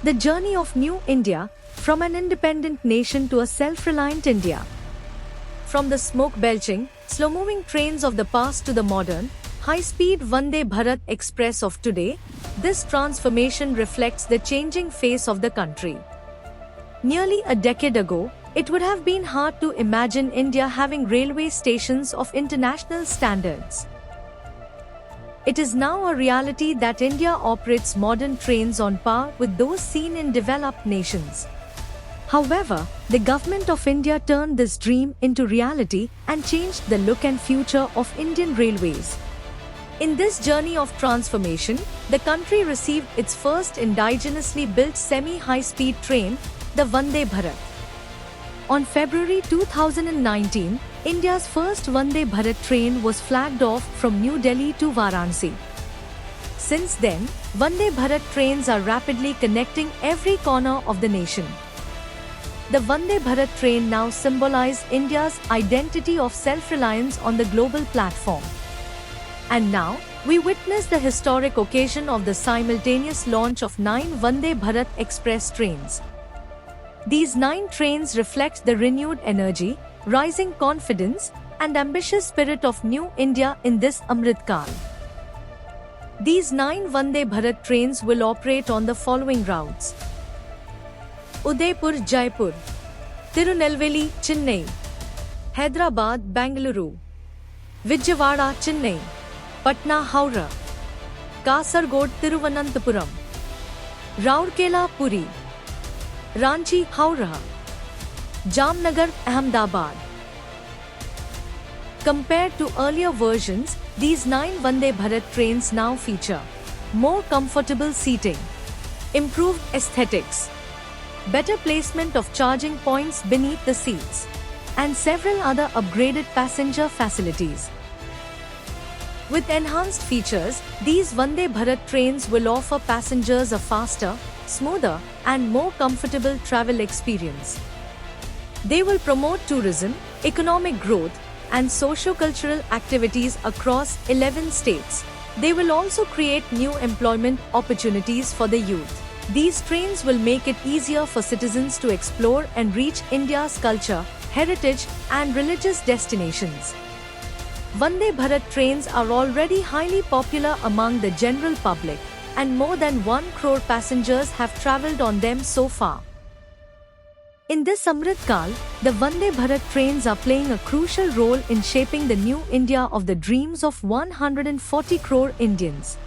The journey of New India, from an independent nation to a self-reliant India. From the smoke-belching, slow-moving trains of the past to the modern, high-speed Vande Bharat Express of today, this transformation reflects the changing face of the country. Nearly a decade ago, it would have been hard to imagine India having railway stations of international standards. It is now a reality that India operates modern trains on par with those seen in developed nations. However, the government of India turned this dream into reality and changed the look and future of Indian railways. In this journey of transformation, the country received its first indigenously built semi-high-speed train, the Vande Bharat. On February 2019, India's first Vande Bharat train was flagged off from New Delhi to Varanasi. Since then, Vande Bharat trains are rapidly connecting every corner of the nation. The Vande Bharat train now symbolizes India's identity of self-reliance on the global platform. And now, we witness the historic occasion of the simultaneous launch of 9 Vande Bharat Express trains. These 9 trains reflect the renewed energy, rising confidence, and ambitious spirit of New India in this Amrit Kaal. These 9 Vande Bharat trains will operate on the following routes: Udaipur Jaipur, Tirunelveli Chennai, Hyderabad Bengaluru, Vijayawada Chennai, Patna Howrah, Kasargod Thiruvananthapuram, Rourkela Puri, Ranchi Howrah, Jamnagar Ahmedabad. Compared to earlier versions, these 9 Vande Bharat trains now feature more comfortable seating, improved aesthetics, better placement of charging points beneath the seats, and several other upgraded passenger facilities. With enhanced features, these Vande Bharat trains will offer passengers a faster, smoother, and more comfortable travel experience. They will promote tourism, economic growth, and socio-cultural activities across 11 states. They will also create new employment opportunities for the youth. These trains will make it easier for citizens to explore and reach India's culture, heritage, and religious destinations. Vande Bharat trains are already highly popular among the general public, and more than 1 crore passengers have travelled on them so far. In this Amrit Kaal, the Vande Bharat trains are playing a crucial role in shaping the new India of the dreams of 140 crore Indians.